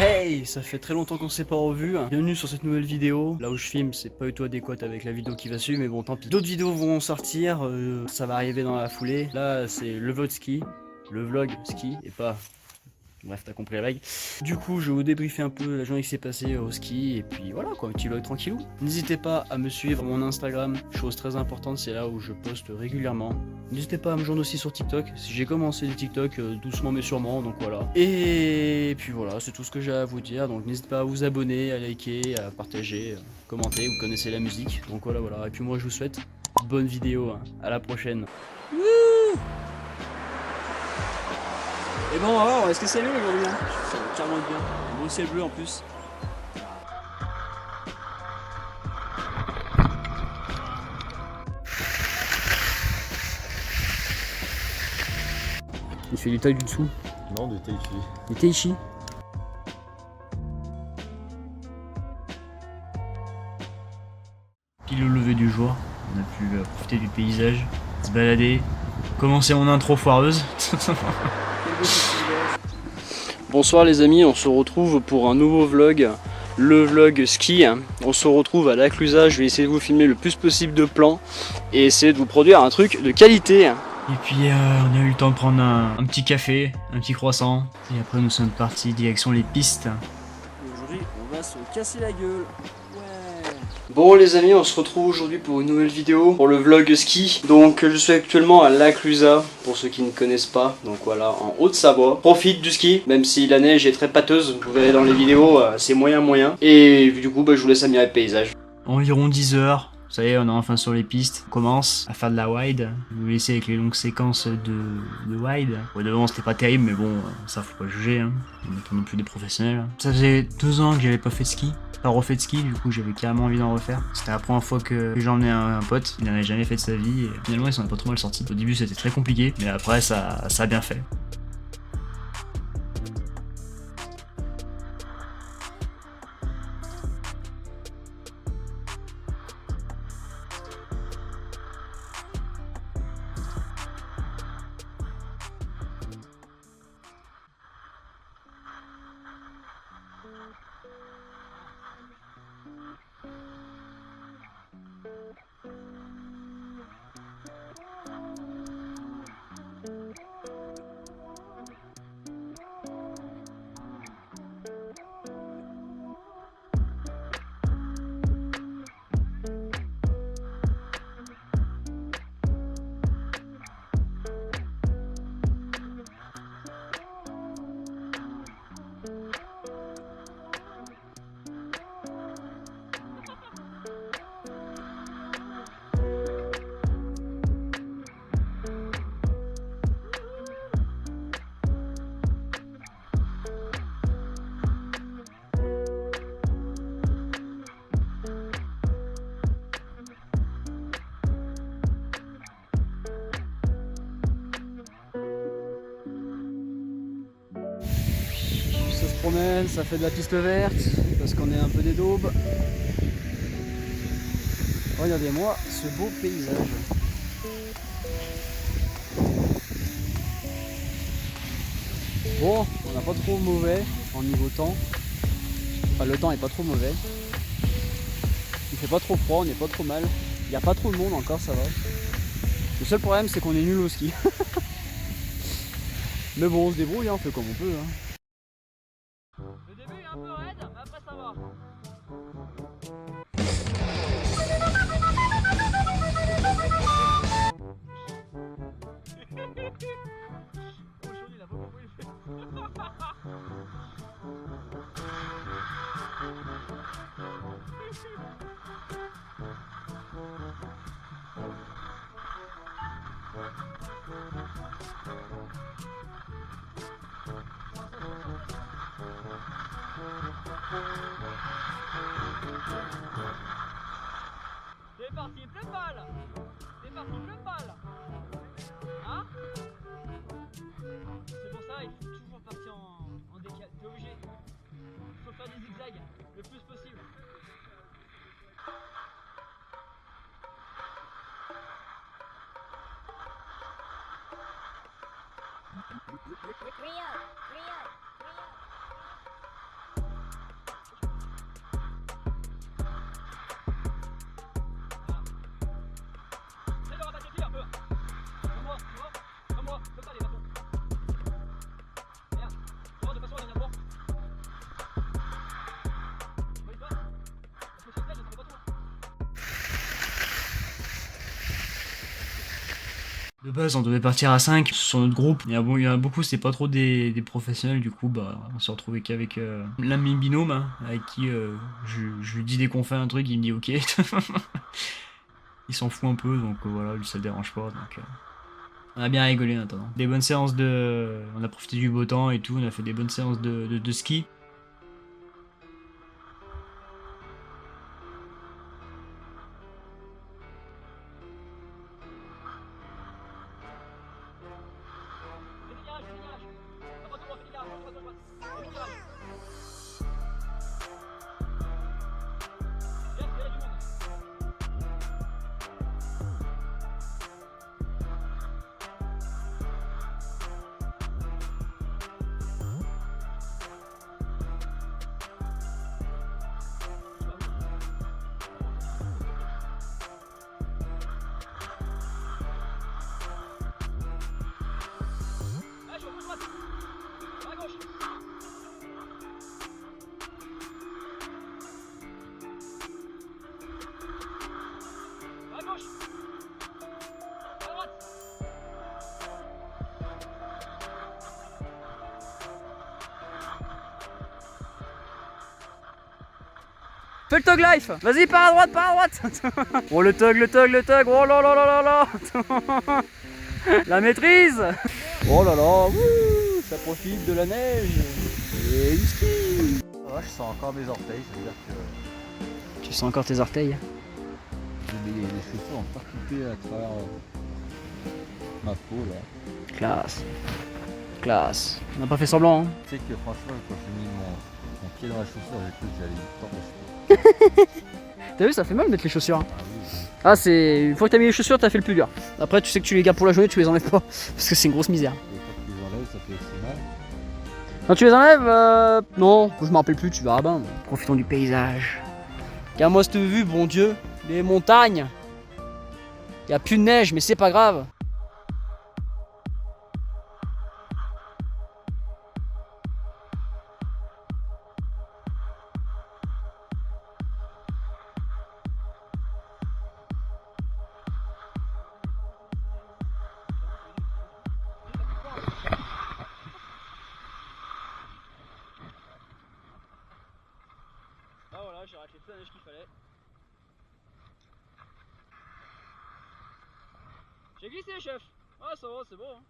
Hey, ça fait très longtemps qu'on s'est pas revu. Bienvenue sur cette nouvelle vidéo. Là où je filme, c'est pas du tout adéquat avec la vidéo qui va suivre, mais bon, tant pis. D'autres vidéos vont sortir, ça va arriver dans la foulée. Là, c'est le vlog ski, et pas... Bref, t'as compris la blague. Du coup, je vais vous débriefer un peu la journée qui s'est passée au ski, et puis voilà quoi, un petit vlog tranquillou. N'hésitez pas à me suivre mon Instagram, chose très importante, c'est là où je poste régulièrement. N'hésitez pas à me joindre aussi sur TikTok, si j'ai commencé les TikTok doucement mais sûrement, donc voilà. Et puis voilà, c'est tout ce que j'ai à vous dire, donc n'hésitez pas à vous abonner, à liker, à partager, commenter, vous connaissez la musique, donc voilà. Et puis moi je vous souhaite bonne vidéo, hein. À la prochaine. Et bon, on va voir, est-ce que c'est mieux aujourd'hui hein? Ça va carrément être bien. Un beau ciel bleu en plus. Il fait du taille du dessous. Non, de Taichi. Du Taichi. Pile au lever du jour, on a pu profiter du paysage, se balader, commencer mon intro foireuse. Bonsoir les amis, on se retrouve pour un nouveau vlog, le vlog ski. On se retrouve à La Clusaz, je vais essayer de vous filmer le plus possible de plans et essayer de vous produire un truc de qualité. Et puis on a eu le temps de prendre un petit café, un petit croissant, et après nous sommes partis direction les pistes. Aujourd'hui on va se casser la gueule. Bon les amis, on se retrouve aujourd'hui pour une nouvelle vidéo pour le vlog ski. Donc je suis actuellement à La Clusaz, pour ceux qui ne connaissent pas, donc voilà, en Haute-Savoie. Profite du ski, même si la neige est très pâteuse, vous verrez dans les vidéos, c'est moyen. Et du coup je vous laisse admirer le paysage. Environ 10 heures, ça y est, on est enfin sur les pistes. On commence à faire de la wide. Je vais vous laisser avec les longues séquences de wide. Au devant c'était pas terrible, mais bon, ça faut pas juger, hein. On n'est pas non plus des professionnels. Ça faisait 2 ans que j'avais pas fait de ski. Pas refait de ski, du coup j'avais carrément envie d'en refaire. C'était la première fois que j'emmenais un pote, il n'en avait jamais fait de sa vie et finalement il s'en est pas trop mal sorti. Au début c'était très compliqué, mais après ça a bien fait. Ça se promène, ça fait de la piste verte, parce qu'on est un peu des daubes. Regardez-moi ce beau paysage. Bon, on n'a pas trop mauvais en niveau temps. Enfin, le temps est pas trop mauvais. Il fait pas trop froid, on n'est pas trop mal. Il n'y a pas trop de monde encore, ça va. Le seul problème, c'est qu'on est nul au ski. Mais bon, on se débrouille, hein, on fait comme on peut. Hein. Le début est un peu raide, mais après ça va. Aujourd'hui, il a pas compris le fait. C'est parti, plein de balles. C'est parti, plein de balles. Hein? C'est pour ça, il faut toujours partir en décalé. T'es obligé. Il faut faire des zigzags le plus possible. De base, on devait partir à 5 sur notre groupe. Il y en a beaucoup, c'est pas trop des professionnels. Du coup, bah, on s'est retrouvé qu'avec l'un de mes binômes, hein, avec qui je lui dis dès qu'on fait un truc, il me dit ok. Il s'en fout un peu, donc voilà, lui ça le dérange pas. Donc, on a bien rigolé maintenant. Des bonnes séances de. On a profité du beau temps et tout, on a fait des bonnes séances de ski. Fais le tug life. Vas-y, pars à droite, pars à droite. Oh le tug, oh là là là là là. La maîtrise. Oh là là, wouh, ça profite de la neige et du ski. Ah, je sens encore mes orteils, c'est-à-dire que Tu sens encore tes orteils? les chaussures ont pas coupé à travers ma peau là. Classe. Classe. On n'a pas fait semblant, hein. Tu sais que franchement, quand j'ai mis mon pied dans la chaussure, j'ai cru que j'allais me tordre. T'as vu, ça fait mal de mettre les chaussures, hein. Ah oui. Ah, c'est. Une fois que t'as mis les chaussures, t'as fait le plus dur. Après, tu sais que tu les gardes pour la journée, tu les enlèves pas. Parce que c'est une grosse misère. Et quand tu les enlèves, ça fait aussi mal. Quand tu les enlèves, non, je me rappelle plus, tu verras bien. Profitons du paysage. Regarde-moi cette vue, bon Dieu. Les montagnes. Y a plus de neige, mais c'est pas grave. Ah voilà, j'ai raclé toute la neige qu'il fallait. J'ai glissé, chef. Ah, ça va, c'est bon, hein.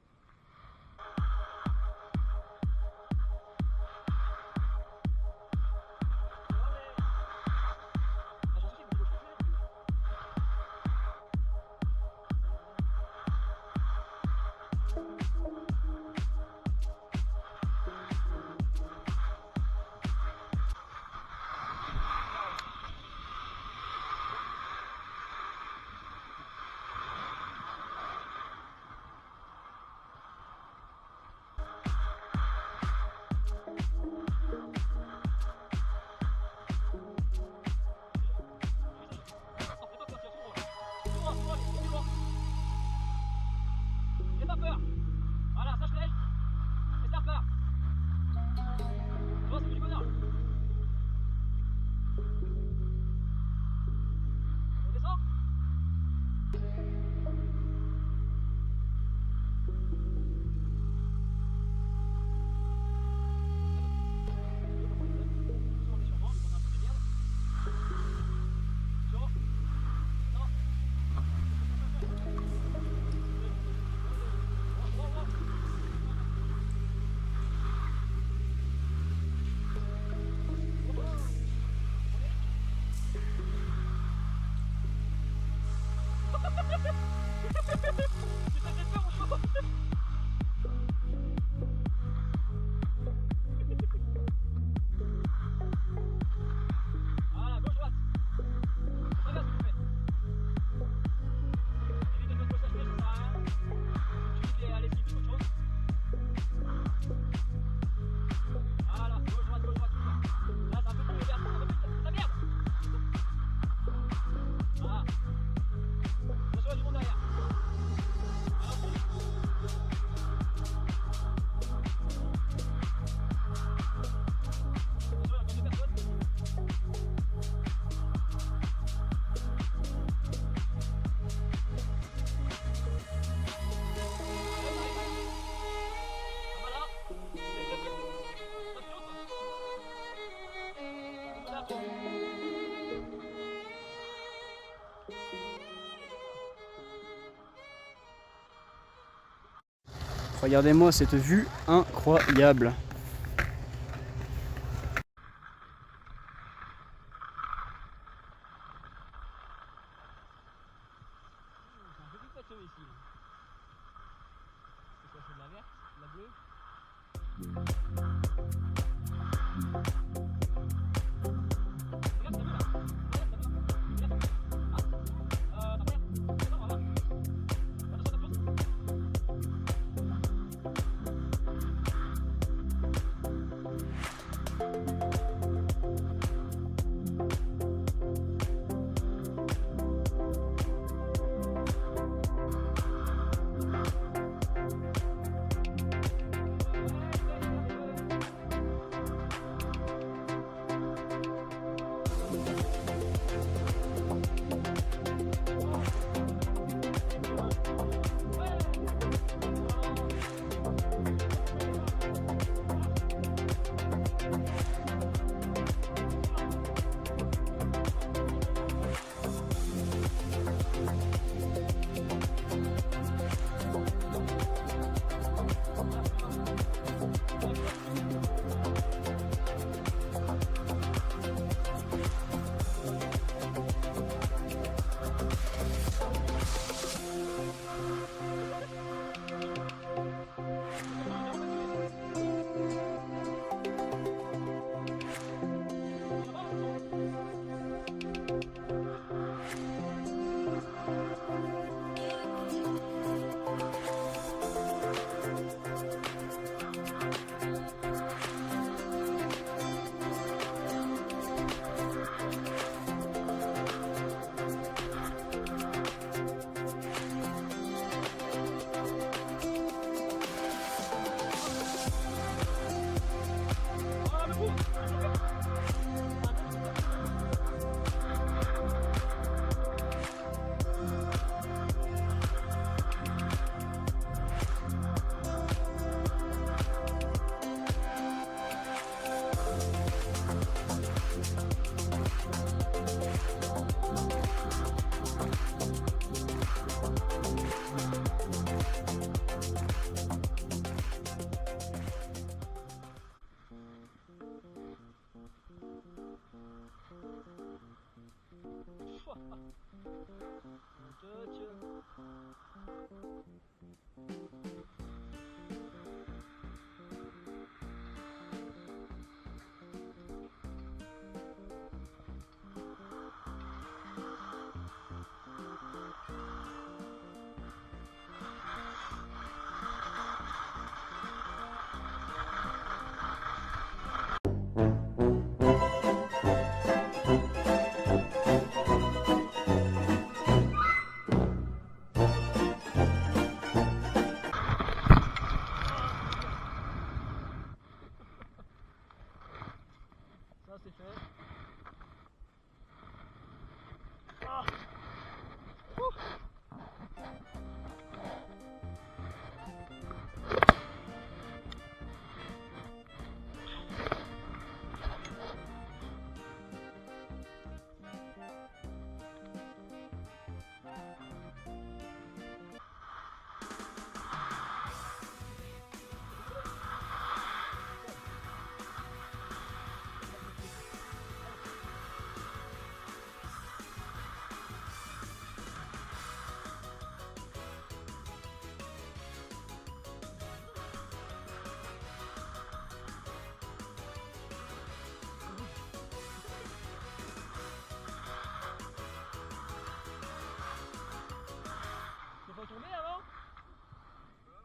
Regardez-moi cette vue incroyable.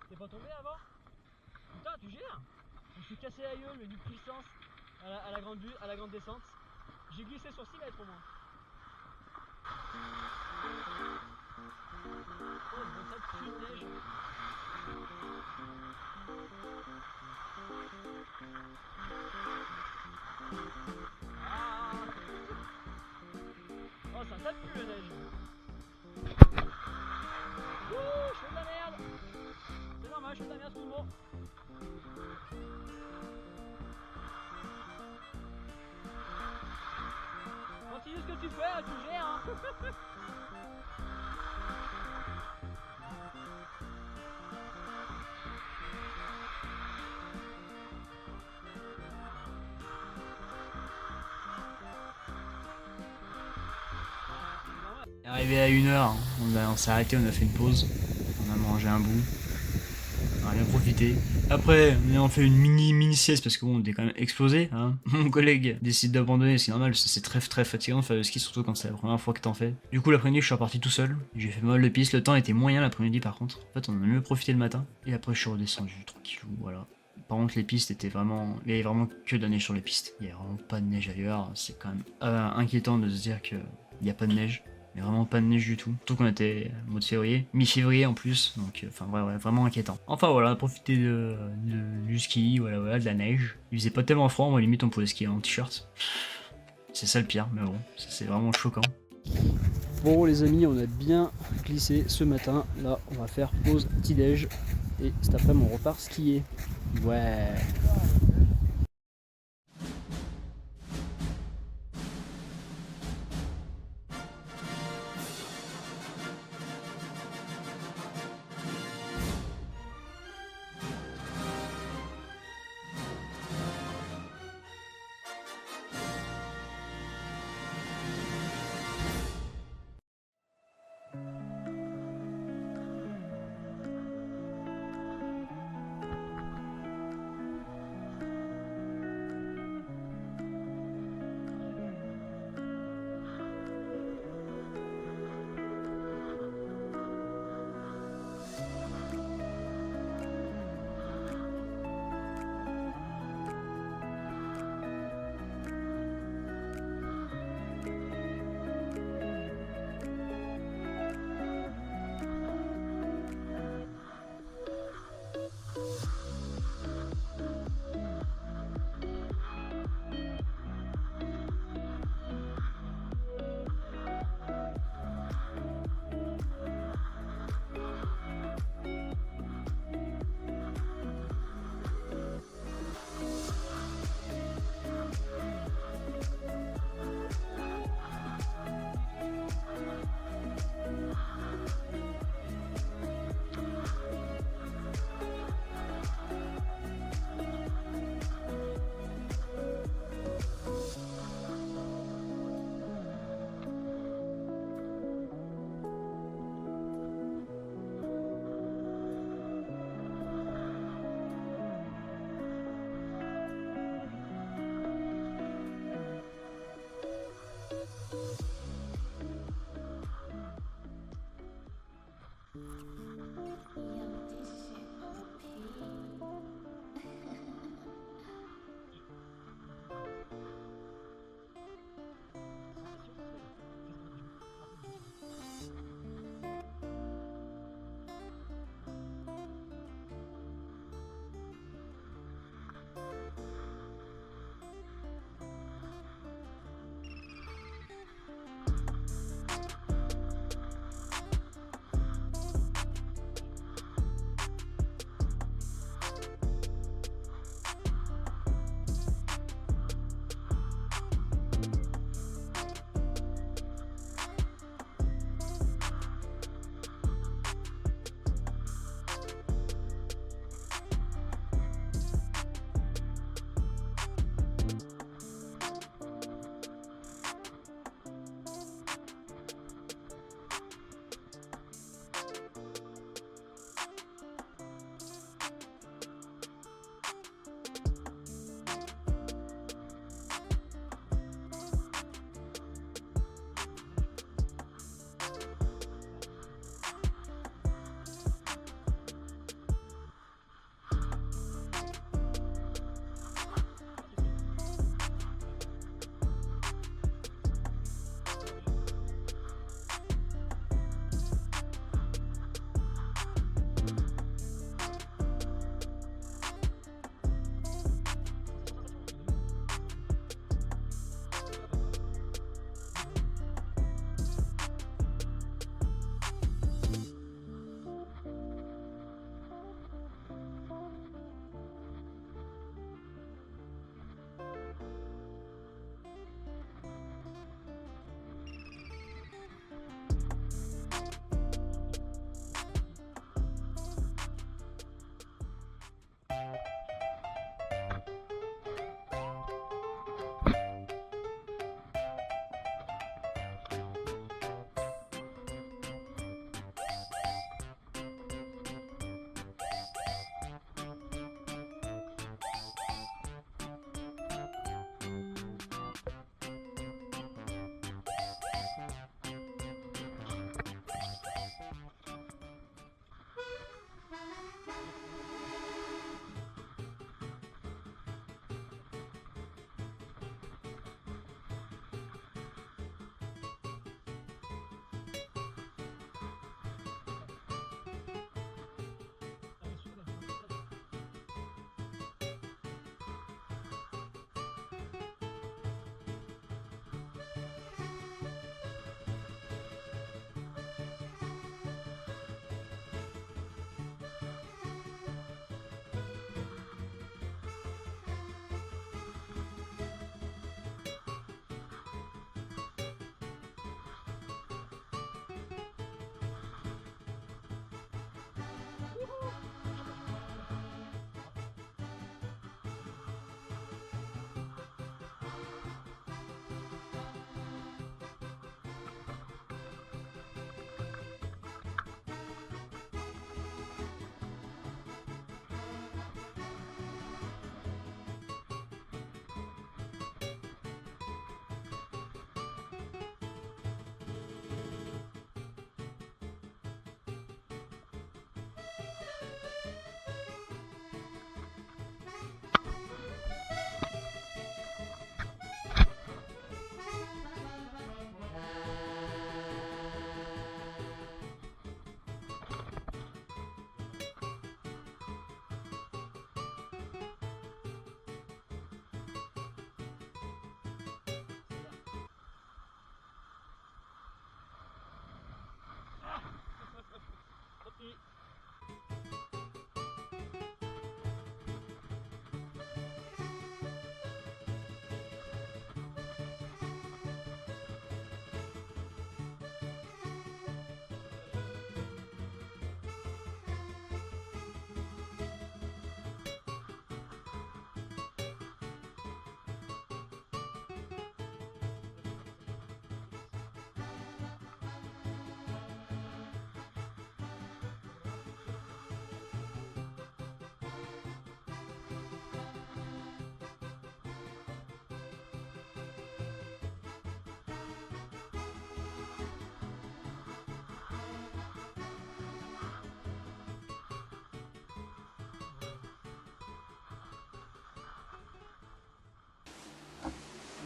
T'es pas tombé avant? Putain, tu gères? Je me suis cassé la gueule, mais du puissance à la grande descente. J'ai glissé sur 6 mètres au moins. Oh, bon, ça pue de neige. Ah. Oh, ça pue la neige. Ouh, je fais de la merde. C'est normal, je fais de la merde tout le monde. tu fais, tu gères hein. Arrivé à 1h, on s'est arrêté, on a fait une pause, on a mangé un bout, on a bien profité. Après, on a fait une mini sieste parce que bon, on était quand même explosé. Hein. Mon collègue décide d'abandonner, c'est normal, c'est très fatigant de faire le ski, surtout quand c'est la première fois que t'en fais. Du coup, l'après-midi, je suis reparti tout seul, j'ai fait mal de piste, le temps était moyen l'après-midi par contre. En fait, on a mieux profité le matin, et après, je suis redescendu tranquillou, voilà. Par contre, les pistes étaient vraiment. Il y avait vraiment que de la neige sur les pistes. Il n'y avait vraiment pas de neige ailleurs. C'est quand même inquiétant de se dire qu'il n'y a pas de neige. Mais vraiment pas de neige du tout. Surtout qu'on était au mois de février, mi-février en plus, donc enfin ouais, vraiment inquiétant. Enfin voilà, profiter du ski, voilà, de la neige. Il faisait pas tellement froid, moi limite on pouvait skier en t-shirt. C'est ça le pire, mais bon, c'est vraiment choquant. Bon les amis, on a bien glissé ce matin. Là, on va faire pause petit-déj et cet après-midi on repart skier. Ouais.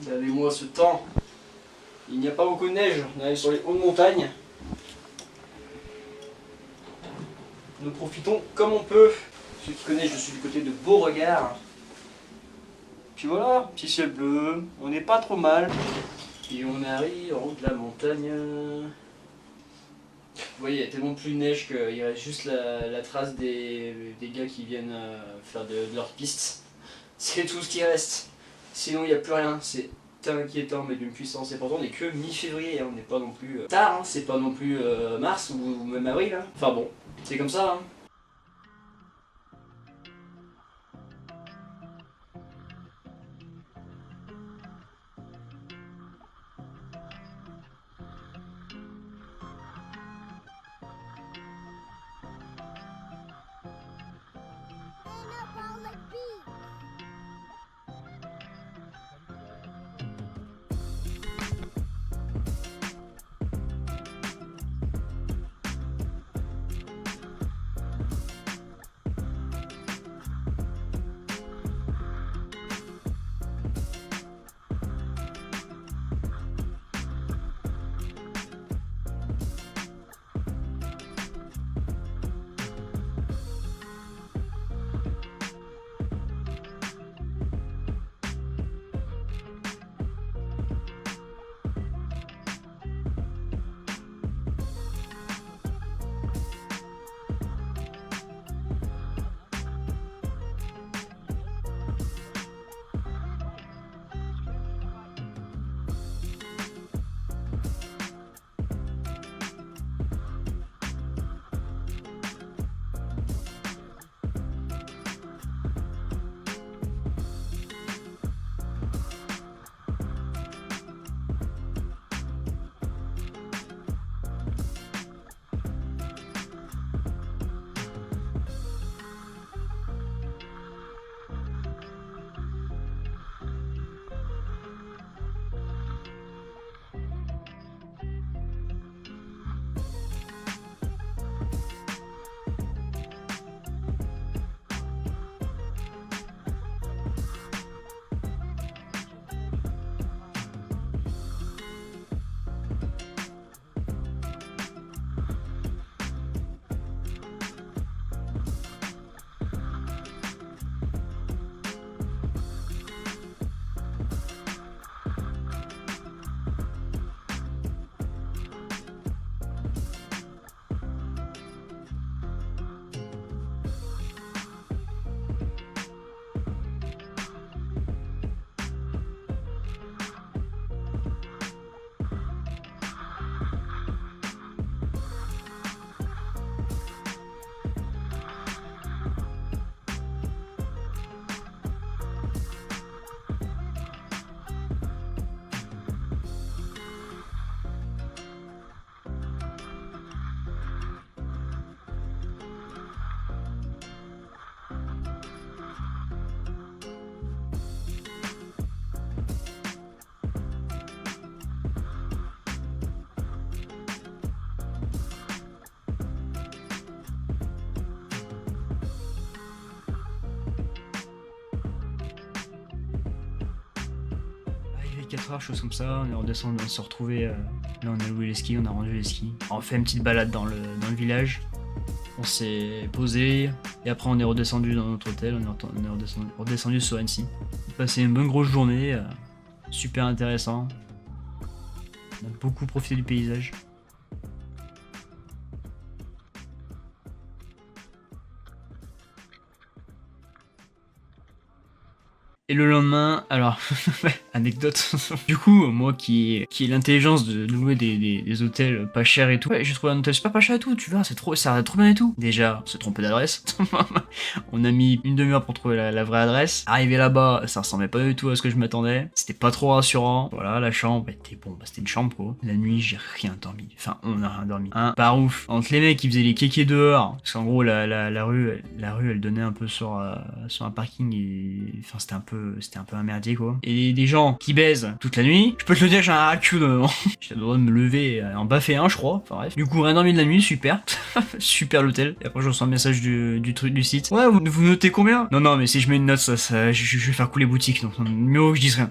Regardez-moi ce temps. Il n'y a pas beaucoup de neige, on est sur les hautes montagnes. Nous profitons comme on peut. Ceux qui connaissent, je suis du côté de Beauregard. Puis voilà, petit ciel bleu, on n'est pas trop mal. Et on arrive en haut de la montagne. Vous voyez, il y a tellement plus de neige qu'il reste juste la trace des gars qui viennent faire de leur piste. C'est tout ce qui reste. Sinon, il n'y a plus rien. C'est inquiétant, mais d'une puissance. Et pourtant, on n'est que mi-février. Hein. On n'est pas non plus tard. Hein. C'est pas non plus mars ou même avril. Hein. Enfin bon, c'est comme ça. Hein. Il est 4h, chose comme ça, on est redescendu, on s'est retrouvé, là on a loué les skis, on a rendu les skis. On fait une petite balade dans le village, on s'est posé, et après on est redescendu dans notre hôtel, on est redescendu sur Annecy. On a passé une bonne grosse journée, super intéressant, on a beaucoup profité du paysage. Et le lendemain, alors, anecdote, du coup, moi qui ai l'intelligence de louer des hôtels pas chers et tout, ouais, j'ai trouvé un hôtel super pas cher et tout, tu vois, ça a l'air trop bien et tout. Déjà, on s'est trompé d'adresse, on a mis une demi-heure pour trouver la vraie adresse. Arrivé là-bas, ça ressemblait pas du tout à ce que je m'attendais, c'était pas trop rassurant. Voilà, la chambre était bon, bah c'était une chambre quoi. La nuit, j'ai rien dormi, enfin, on a rien dormi. Hein, pas ouf. Entre les mecs qui faisaient les kékés dehors, parce qu'en gros, la rue, elle donnait un peu sur un parking et, enfin, c'était un peu c'était un peu un merdier quoi. Et des gens qui baisent toute la nuit, je peux te le dire, j'ai un cul de moment. J'ai le droit de me lever et en baffer un, je crois. Enfin bref. Du coup, rien dormi de la nuit, super. Super l'hôtel. Et après, je reçois un message du truc du site. Ouais, vous notez combien? Non, mais si je mets une note, je vais faire couler boutique. Donc, mieux que je dise rien.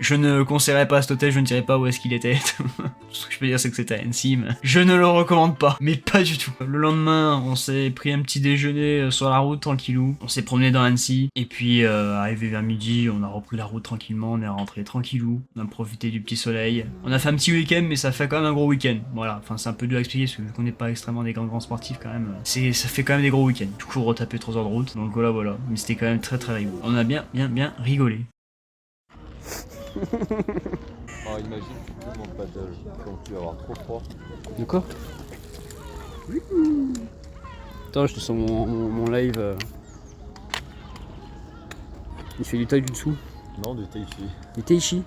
Je ne conseillerais pas cet hôtel, je ne dirais pas où est-ce qu'il était. Tout ce que je peux dire, c'est que c'était à Annecy, mais je ne le recommande pas. Mais pas du tout. Le lendemain, on s'est pris un petit déjeuner sur la route, tranquillou. On s'est promené dans Annecy. Et puis, arrivé vers midi, on a repris la route tranquillement. On est rentré tranquillou. On a profité du petit soleil. On a fait un petit week-end, mais ça fait quand même un gros week-end. Voilà. Enfin, c'est un peu dur à expliquer parce que vu qu'on n'est pas extrêmement des grands sportifs quand même, ça fait quand même des gros week-ends. Du coup, retaper 3 heures de route. Donc voilà. Mais c'était quand même très rigolo. On a bien rigolé. Alors imagine tu tombes en paddle quand tu vas avoir trop froid. De quoi? Attends, je te sens mon live. Il fait du taille du dessous. Non, du tai chi. Du tai chi.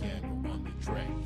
Again on the track.